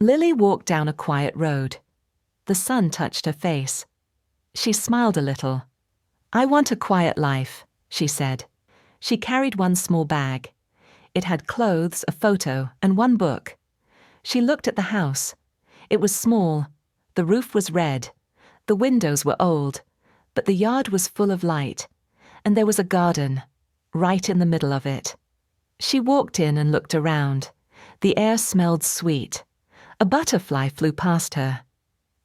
Lily walked down a quiet road. The sun touched her face. She smiled a little. "I want a quiet life," she said. She carried one small bag. It had clothes, a photo, and one book. She looked at the house. It was small. The roof was red. The windows were old, but the yard was full of light, and there was a garden, right in the middle of it. She walked in and looked around. The air smelled sweet. A butterfly flew past her.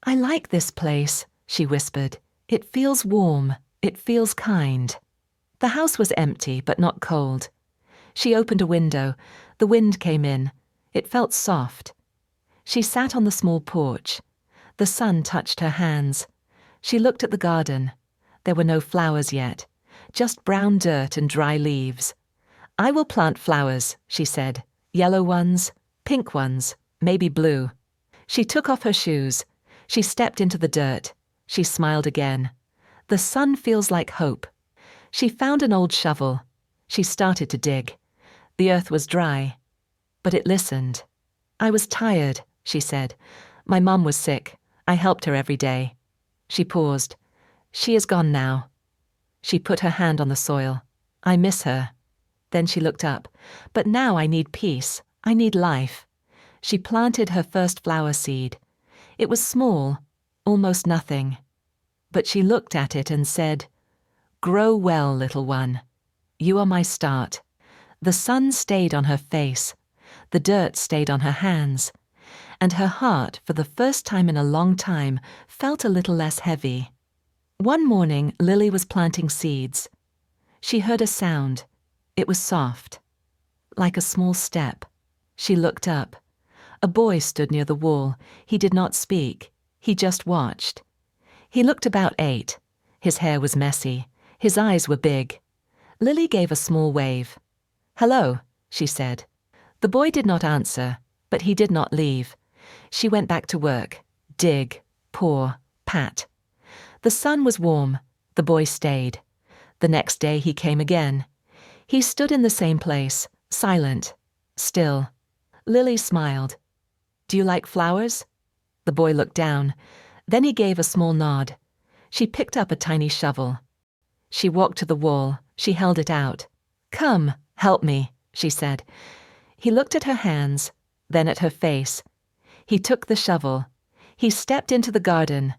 "I like this place," she whispered. "It feels warm. It feels kind." The house was empty, but not cold. She opened a window. The wind came in. It felt soft. She sat on the small porch. The sun touched her hands. She looked at the garden. There were no flowers yet, just brown dirt and dry leaves. "I will plant flowers," she said. "Yellow ones, pink ones, maybe blue." She took off her shoes. She stepped into the dirt. She smiled again. The sun feels like hope. She found an old shovel. She started to dig. The earth was dry, but it listened. "I was tired," she said. "My mum was sick. I helped her every day." She paused. "She is gone now." She put her hand on the soil. "I miss her." Then she looked up. "But now I need peace. I need life." She planted her first flower seed. It was small, almost nothing. But she looked at it and said, "Grow well, little one. You are my start." The sun stayed on her face. The dirt stayed on her hands. And her heart, for the first time in a long time, felt a little less heavy. One morning, Lily was planting seeds. She heard a sound. It was soft, like a small step. She looked up. A boy stood near the wall. He did not speak. He just watched. He looked about 8. His hair was messy. His eyes were big. Lily gave a small wave. "Hello," she said. The boy did not answer, but he did not leave. She went back to work. Dig, pour, pat. The sun was warm. The boy stayed. The next day he came again. He stood in the same place, silent, still. Lily smiled. "Do you like flowers?" The boy looked down. Then he gave a small nod. She picked up a tiny shovel. She walked to the wall. She held it out. "Come, help me," she said. He looked at her hands, then at her face. He took the shovel. He stepped into the garden.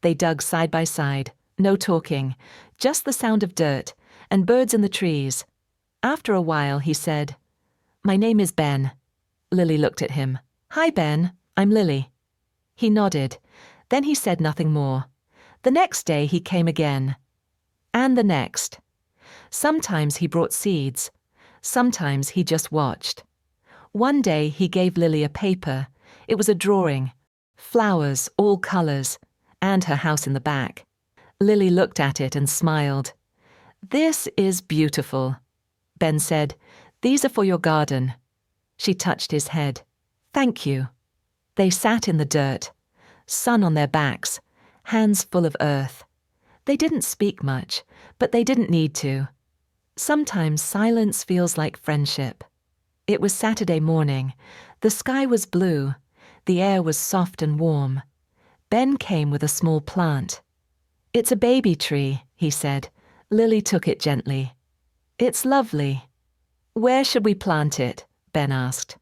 They dug side by side, no talking, just the sound of dirt and birds in the trees. After a while, he said, "My name is Ben." Lily looked at him. "Hi, Ben. I'm Lily." He nodded. Then he said nothing more. The next day he came again. And the next. Sometimes he brought seeds. Sometimes he just watched. One day he gave Lily a paper. It was a drawing. Flowers, all colors, and her house in the back. Lily looked at it and smiled. "This is beautiful." Ben said, "These are for your garden." She touched his head. "Thank you." They sat in the dirt, sun on their backs, hands full of earth. They didn't speak much, but they didn't need to. Sometimes silence feels like friendship. It was Saturday morning. The sky was blue. The air was soft and warm. Ben came with a small plant. "It's a baby tree," he said. Lily took it gently. "It's lovely." "Where should we plant it?" Ben asked.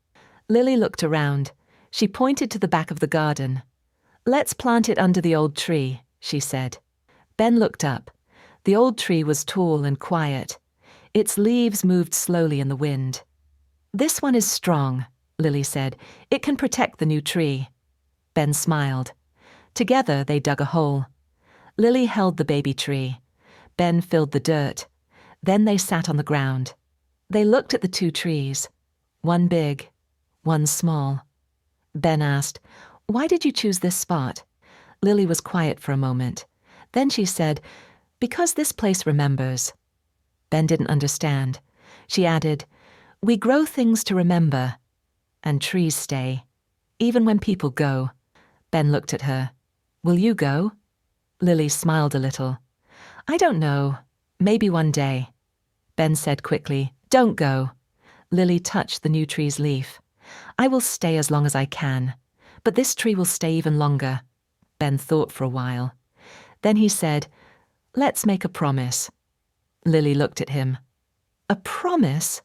Lily looked around. She pointed to the back of the garden. "Let's plant it under the old tree," she said. Ben looked up. The old tree was tall and quiet. Its leaves moved slowly in the wind. "This one is strong," Lily said. "It can protect the new tree." Ben smiled. Together they dug a hole. Lily held the baby tree. Ben filled the dirt. Then they sat on the ground. They looked at the two trees, one big, one small. Ben asked, "Why did you choose this spot?" Lily was quiet for a moment. Then she said, "Because this place remembers." Ben didn't understand. She added, "We grow things to remember, and trees stay, even when people go." Ben looked at her. "Will you go?" Lily smiled a little. "I don't know. Maybe one day." Ben said quickly, "Don't go." Lily touched the new tree's leaf. "I will stay as long as I can. But this tree will stay even longer. Ben thought for a while. Then he said, "Let's make a promise." Lily looked at him. "A promise?"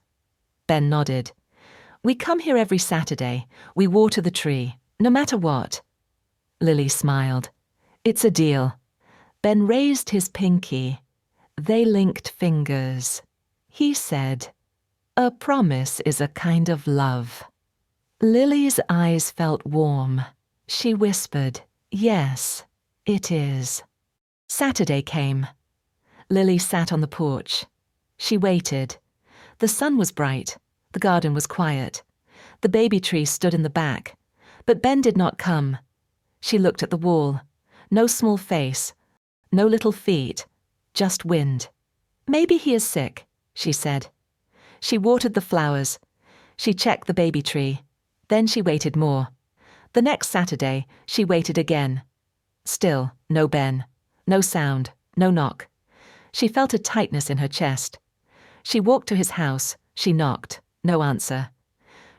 Ben nodded. "We come here every Saturday. We water the tree, no matter what." Lily smiled. "It's a deal." Ben raised his pinky. They linked fingers. He said, "A promise is a kind of love." Lily's eyes felt warm. She whispered, "Yes, it is." Saturday came. Lily sat on the porch. She waited. The sun was bright. The garden was quiet. The baby tree stood in the back. But Ben did not come. She looked at the wall. No small face. No little feet. Just wind. "Maybe he is sick," she said. She watered the flowers. She checked the baby tree. Then she waited more. The next Saturday, she waited again. Still, no Ben. No sound. No knock. She felt a tightness in her chest. She walked to his house. She knocked. No answer.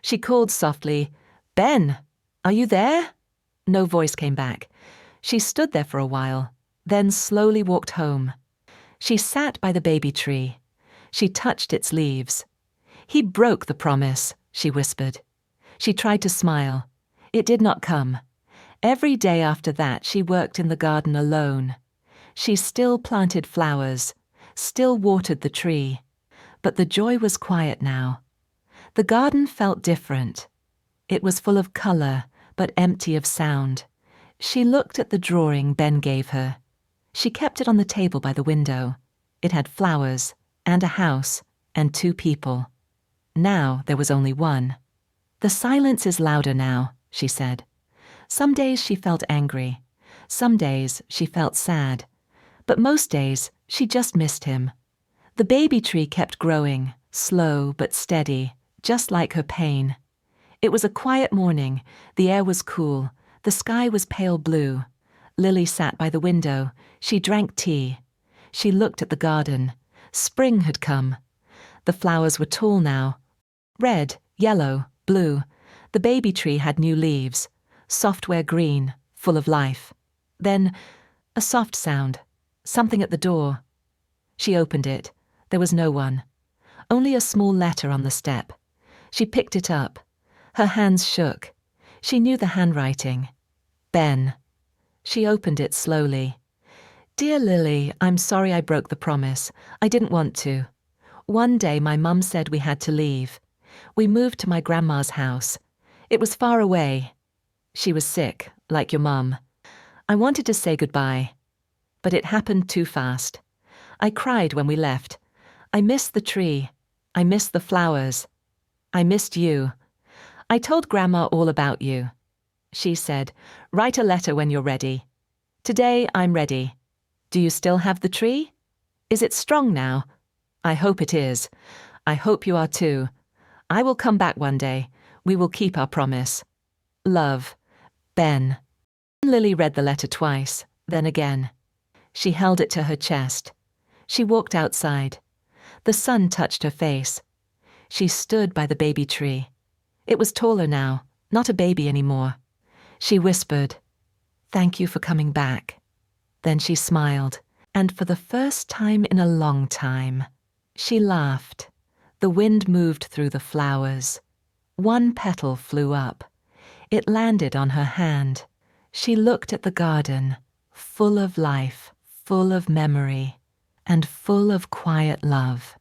She called softly, "Ben, are you there?" No voice came back. She stood there for a while, then slowly walked home. She sat by the baby tree. She touched its leaves. "He broke the promise," she whispered. She tried to smile. It did not come. Every day after that she worked in the garden alone. She still planted flowers, still watered the tree. But the joy was quiet now. The garden felt different. It was full of color, but empty of sound. She looked at the drawing Ben gave her. She kept it on the table by the window. It had flowers, and a house, and 2 people. Now there was only one. "The silence is louder now," she said. Some days she felt angry. Some days she felt sad. But most days she just missed him. The baby tree kept growing, slow but steady, just like her pain. It was a quiet morning. The air was cool. The sky was pale blue. Lily sat by the window. She drank tea. She looked at the garden. Spring had come. The flowers were tall now. Red, yellow, blue. The baby tree had new leaves. Software green, full of life. Then, a soft sound. Something at the door. She opened it. There was no one. Only a small letter on the step. She picked it up. Her hands shook. She knew the handwriting. Ben. She opened it slowly. "Dear Lily, I'm sorry I broke the promise. I didn't want to. One day my mum said we had to leave. We moved to my grandma's house. It was far away. She was sick, like your mum. I wanted to say goodbye. But it happened too fast. I cried when we left. I missed the tree. I missed the flowers. I missed you. I told Grandma all about you. She said, 'Write a letter when you're ready.' Today I'm ready. Do you still have the tree? Is it strong now? I hope it is. I hope you are too. I will come back one day. We will keep our promise. Love, Ben." Lily read the letter twice, then again. She held it to her chest. She walked outside. The sun touched her face. She stood by the baby tree. It was taller now, not a baby anymore. She whispered, "Thank you for coming back." Then she smiled, and for the first time in a long time, she laughed. The wind moved through the flowers. One petal flew up. It landed on her hand. She looked at the garden, full of life, full of memory, and full of quiet love.